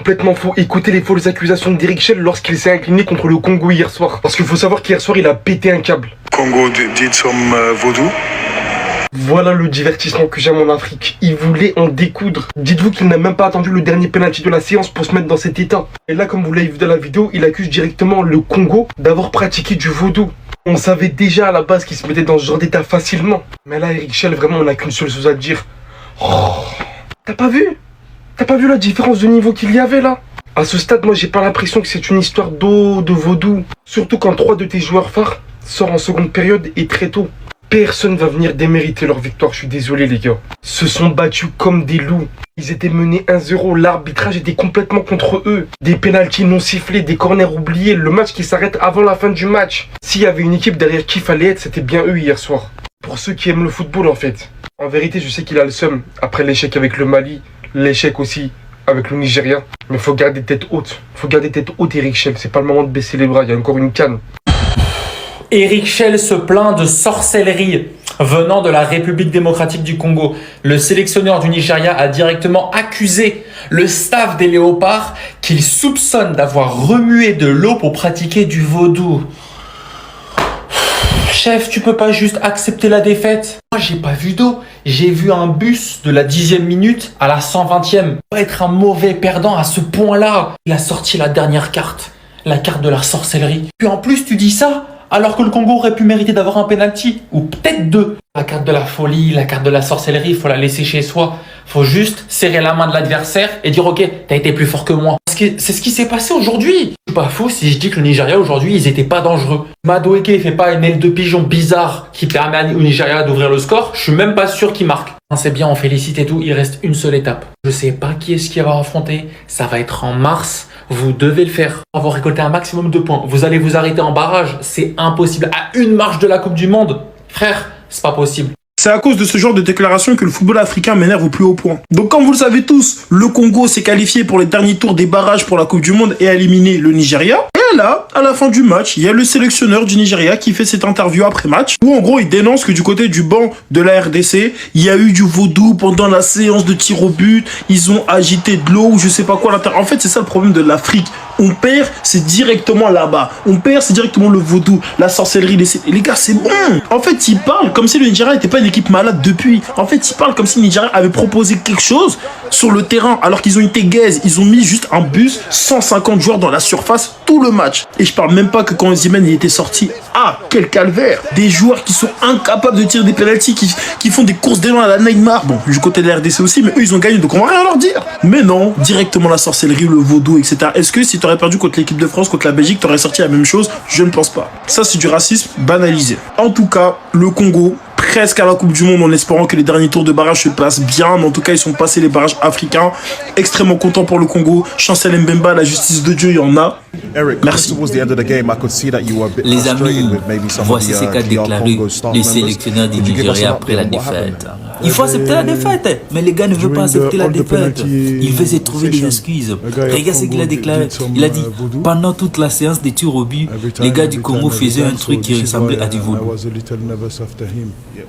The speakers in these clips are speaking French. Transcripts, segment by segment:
complètement faux. Écoutez les fausses accusations d'Eric Schell lorsqu'il s'est incliné contre le Congo hier soir. Parce qu'il faut savoir qu'hier soir, il a pété un câble. Congo did some vaudou. Voilà le divertissement que j'aime en Afrique. Il voulait en découdre. Dites-vous qu'il n'a même pas attendu le dernier penalty de la séance pour se mettre dans cet état. Et là, comme vous l'avez vu dans la vidéo, il accuse directement le Congo d'avoir pratiqué du vaudou. On savait déjà à la base qu'il se mettait dans ce genre d'état facilement. Mais là, Eric Schell, vraiment, on n'a qu'une seule chose à dire. Oh, t'as pas vu? T'as pas vu la différence de niveau qu'il y avait là? À ce stade, moi, j'ai pas l'impression que c'est une histoire d'eau, de vaudou. Surtout quand 3 de tes joueurs phares sortent en seconde période et très tôt. Personne va venir démériter leur victoire, je suis désolé les gars. Se sont battus comme des loups. Ils étaient menés 1-0, l'arbitrage était complètement contre eux. Des pénaltys non sifflés, des corners oubliés, le match qui s'arrête avant la fin du match. S'il y avait une équipe derrière qui fallait être, c'était bien eux hier soir. Pour ceux qui aiment le football en fait. En vérité, je sais qu'il a le seum, après l'échec avec le Mali, l'échec aussi avec le Nigeria. Mais faut garder tête haute. Faut garder tête haute Eric Schell, c'est pas le moment de baisser les bras, il y a encore une canne. Eric Schell se plaint de sorcellerie venant de la République démocratique du Congo. Le sélectionneur du Nigeria a directement accusé le staff des Léopards qu'il soupçonne d'avoir remué de l'eau pour pratiquer du vaudou. Chef, tu peux pas juste accepter la défaite? Moi, j'ai pas vu d'eau. J'ai vu un bus de la 10e minute à la 120e. Pas être un mauvais perdant à ce point-là. Il a sorti la dernière carte. La carte de la sorcellerie. Puis en plus, tu dis ça alors que le Congo aurait pu mériter d'avoir un penalty, ou peut-être 2. La carte de la folie, la carte de la sorcellerie, il faut la laisser chez soi. Faut juste serrer la main de l'adversaire et dire ok, t'as été plus fort que moi. Parce que c'est ce qui s'est passé aujourd'hui. Je suis pas fou si je dis que le Nigeria aujourd'hui, ils étaient pas dangereux. Madueke fait pas une aile de pigeon bizarre qui permet au Nigeria d'ouvrir le score. Je suis même pas sûr qu'il marque. C'est bien, on félicite et tout, il reste une seule étape. Je sais pas qui est-ce qui va affronter, ça va être en mars. Vous devez le faire. On va récolter un maximum de points. Vous allez vous arrêter en barrage. C'est impossible. À une marche de la Coupe du Monde. Frère, c'est pas possible. C'est à cause de ce genre de déclaration que le football africain m'énerve au plus haut point. Donc comme vous le savez tous, le Congo s'est qualifié pour les derniers tours des barrages pour la Coupe du Monde et a éliminé le Nigeria. Et là, à la fin du match, il y a le sélectionneur du Nigeria qui fait cette interview après match, où en gros il dénonce que du côté du banc de la RDC, il y a eu du vaudou pendant la séance de tir au but, ils ont agité de l'eau ou je sais pas quoi à l'intérieur. En fait, c'est ça le problème de l'Afrique. On perd, c'est directement là-bas. On perd, c'est directement le vaudou, la sorcellerie. Les gars, c'est bon. En fait, ils parlent comme si le Nigeria n'était pas une équipe malade depuis. En fait, ils parlent comme si le Nigeria avait proposé quelque chose sur le terrain, alors qu'ils ont été gaze. Ils ont mis juste un bus, 150 joueurs dans la surface, tout le match. Et je parle même pas que quand Osimhen était sorti. Ah, quel calvaire. Des joueurs qui sont incapables de tirer des pénaltys, qui font des courses d'élan à la Neymar. Bon, du côté de la RDC aussi, mais eux, ils ont gagné, donc on va rien leur dire. Mais non, directement la sorcellerie, le vaudou, etc. Est-ce que si t'aurais perdu contre l'équipe de France, contre la Belgique, t'aurais sorti la même chose? Je ne pense pas. Ça, c'est du racisme banalisé. En tout cas, le Congo, presque à la Coupe du Monde en espérant que les derniers tours de barrage se passent bien. Mais en tout cas, ils sont passés les barrages africains. Extrêmement content pour le Congo. Chancel Mbemba, la justice de Dieu, il y en a. Merci. Les amis, voici ce qu'a déclaré le sélectionneur du Nigeria après la défaite. Il faut accepter la défaite, mais les gars ne veulent pas accepter la défaite. Il veut se trouver des excuses. Regarde ce qu'il a déclaré. Il a dit, pendant toute la séance des tirs au but, les gars du Congo faisaient un truc qui ressemblait à du vaudou.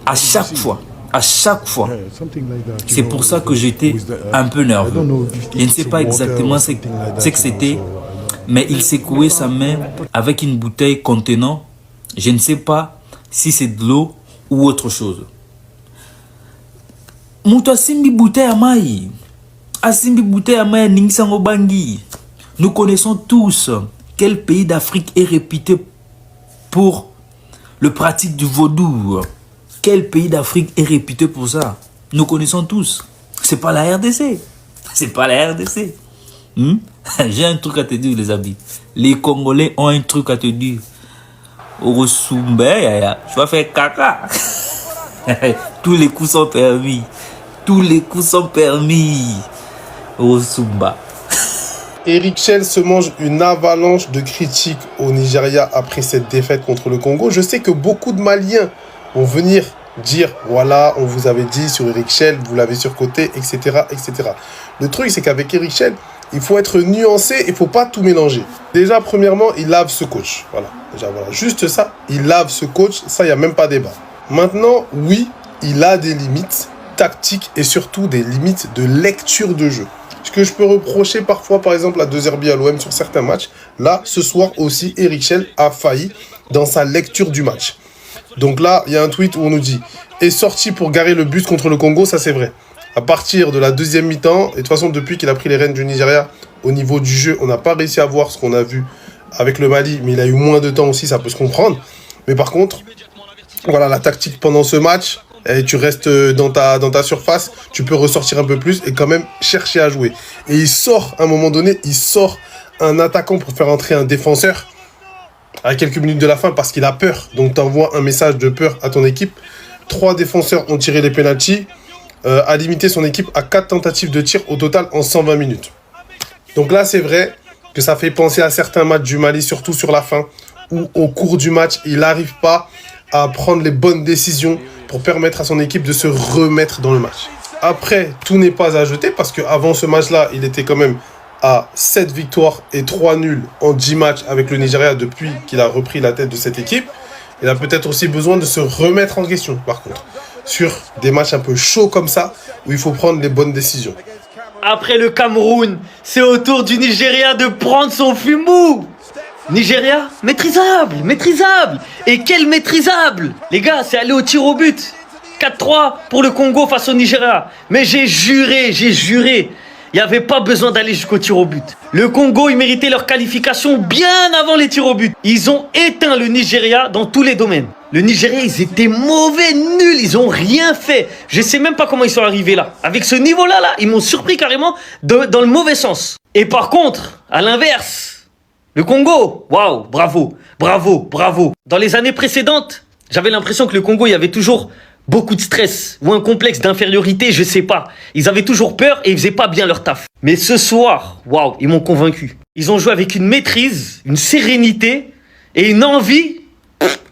À chaque fois. À chaque fois. C'est pour ça que j'étais un peu nerveux. Je ne sais pas exactement ce que c'était, mais il secouait sa main avec une bouteille contenant, je ne sais pas si c'est de l'eau ou autre chose. Mutu asimbi bouteille à maï. Asimbi bouteille à maï ningsango bangi. Nous connaissons tous quel pays d'Afrique est réputé pour le pratique du vaudou. Quel pays d'Afrique est réputé pour ça? Nous connaissons tous. C'est pas la RDC. C'est pas la RDC. J'ai un truc à te dire, les amis. Les Congolais ont un truc à te dire. Orosumbe, tu vas faire caca. Tous les coups sont permis. Tous les coups sont permis. Orosumba. Eric Schell se mange une avalanche de critiques au Nigeria après cette défaite contre le Congo. Je sais que beaucoup de Maliens vont venir dire voilà, on vous avait dit sur Eric Schell, vous l'avez surcoté, etc., etc. Le truc, c'est qu'avec Eric Schell, il faut être nuancé, il ne faut pas tout mélanger. Déjà, premièrement, il lave ce coach. Voilà, déjà, voilà. Juste ça, il lave ce coach, ça, il n'y a même pas débat. Maintenant, oui, il a des limites tactiques et surtout des limites de lecture de jeu. Ce que je peux reprocher parfois, par exemple, à 2 à l'OM sur certains matchs. Là, ce soir aussi, Eric Chell a failli dans sa lecture du match. Donc là, il y a un tweet où on nous dit « est sorti pour garer le bus contre le Congo », ça c'est vrai. À partir de la deuxième mi-temps, et de toute façon, depuis qu'il a pris les rênes du Nigeria, au niveau du jeu, on n'a pas réussi à voir ce qu'on a vu avec le Mali, mais il a eu moins de temps aussi, ça peut se comprendre. Mais par contre, voilà, la tactique pendant ce match, et tu restes dans ta surface, tu peux ressortir un peu plus et quand même chercher à jouer. Et il sort, à un moment donné, il sort un attaquant pour faire entrer un défenseur à quelques minutes de la fin parce qu'il a peur. Donc tu envoies un message de peur à ton équipe. 3 défenseurs ont tiré les pénaltys, a limité son équipe à 4 tentatives de tir au total en 120 minutes. Donc là, c'est vrai que ça fait penser à certains matchs du Mali, surtout sur la fin, où au cours du match, il n'arrive pas à prendre les bonnes décisions pour permettre à son équipe de se remettre dans le match. Après, tout n'est pas à jeter parce qu'avant ce match-là, il était quand même à 7 victoires et 3 nuls en 10 matchs avec le Nigeria depuis qu'il a repris la tête de cette équipe. Il a peut-être aussi besoin de se remettre en question, par contre, sur des matchs un peu chauds comme ça, où il faut prendre les bonnes décisions. Après le Cameroun, c'est au tour du Nigeria de prendre son fumou. Nigeria, maîtrisable, maîtrisable. Et quel maîtrisable. Les gars, c'est aller au tir au but. 4-3 pour le Congo face au Nigeria. Mais j'ai juré. Il n'y avait pas besoin d'aller jusqu'au tir au but. Le Congo, ils méritaient leur qualification bien avant les tirs au but. Ils ont éteint le Nigeria dans tous les domaines. Le Nigeria, ils étaient mauvais, nuls, ils ont rien fait. Je sais même pas comment ils sont arrivés là. Avec ce niveau-là, ils m'ont surpris carrément dans le mauvais sens. Et par contre, à l'inverse, le Congo, waouh, bravo. Dans les années précédentes, j'avais l'impression que le Congo, il y avait toujours beaucoup de stress ou un complexe d'infériorité, je sais pas. Ils avaient toujours peur et ils faisaient pas bien leur taf. Mais ce soir, waouh, ils m'ont convaincu. Ils ont joué avec une maîtrise, une sérénité et une envie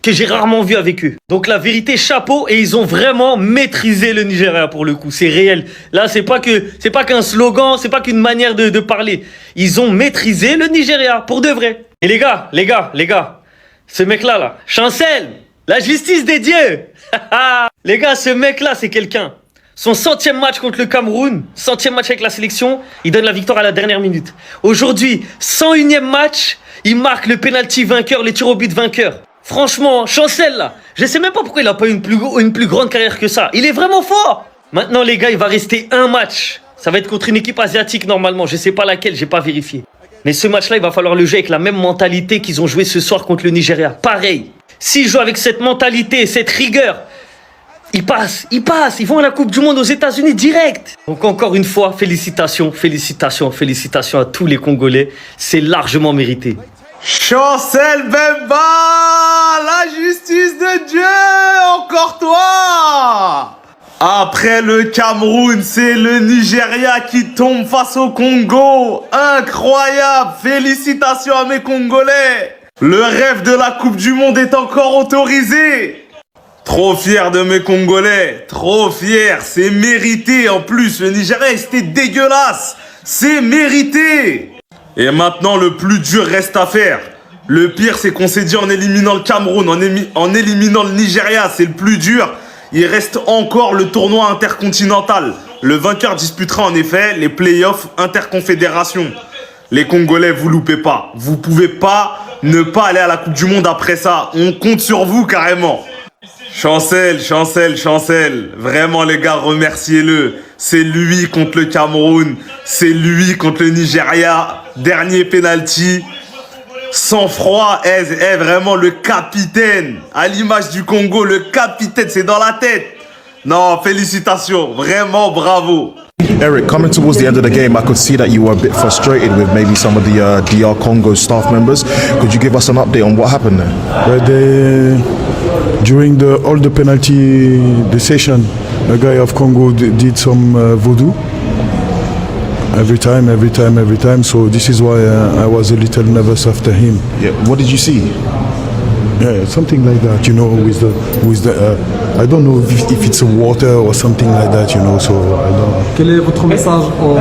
que j'ai rarement vu avec eux. Donc la vérité, chapeau, et ils ont vraiment maîtrisé le Nigeria pour le coup, c'est réel. Là, c'est pas qu'un slogan, c'est pas qu'une manière de parler. Ils ont maîtrisé le Nigeria pour de vrai. Et les gars, ce mec-là, Chancel, la justice des dieux. Les gars, ce mec-là, c'est quelqu'un. Son 100e match contre le Cameroun, 100e match avec la sélection, il donne la victoire à la dernière minute. Aujourd'hui, 101e match, il marque le penalty vainqueur, les tirs au but vainqueur. Franchement, Chancel là, je sais même pas pourquoi il a pas une plus grande carrière que ça. Il est vraiment fort. Maintenant les gars, il va rester un match. Ça va être contre une équipe asiatique normalement, je sais pas laquelle, j'ai pas vérifié. Mais ce match-là, il va falloir le jouer avec la même mentalité qu'ils ont joué ce soir contre le Nigeria. Pareil. S'ils jouent avec cette mentalité, cette rigueur, ils passent. Ils vont à la Coupe du Monde aux États-Unis direct. Donc encore une fois, félicitations à tous les Congolais. C'est largement mérité. Chancel Bemba, la justice de Dieu, encore toi. Après le Cameroun, c'est le Nigeria qui tombe face au Congo. Incroyable, félicitations à mes Congolais. Le rêve de la Coupe du Monde est encore autorisé. Trop fier de mes Congolais, trop fier, c'est mérité. En plus, le Nigeria, c'était dégueulasse, c'est mérité. Et maintenant, le plus dur reste à faire. Le pire, c'est qu'on s'est dit en éliminant le Cameroun, en éliminant le Nigeria, c'est le plus dur. Il reste encore le tournoi intercontinental. Le vainqueur disputera en effet les playoffs interconfédération. Les Congolais, vous loupez pas. Vous pouvez pas ne pas aller à la Coupe du Monde après ça. On compte sur vous carrément. Chancel. Vraiment les gars, remerciez-le. C'est lui contre le Cameroun. C'est lui contre le Nigeria. Dernier penalty. Sans froid, vraiment le capitaine. À l'image du Congo, le capitaine, c'est dans la tête. Non, félicitations. Vraiment bravo. Eric, coming towards the end of the game, I could see that you were a bit frustrated with maybe some of the DR Congo staff members. Could you give us an update on what happened there? During all the penalty decision, a guy of Congo did some voodoo. Every time. So this is why I was a little nervous after him. Yeah. What did you see? Yeah, something like that, with the I don't know if it's a water or something like that, so I don't. Quel est votre message au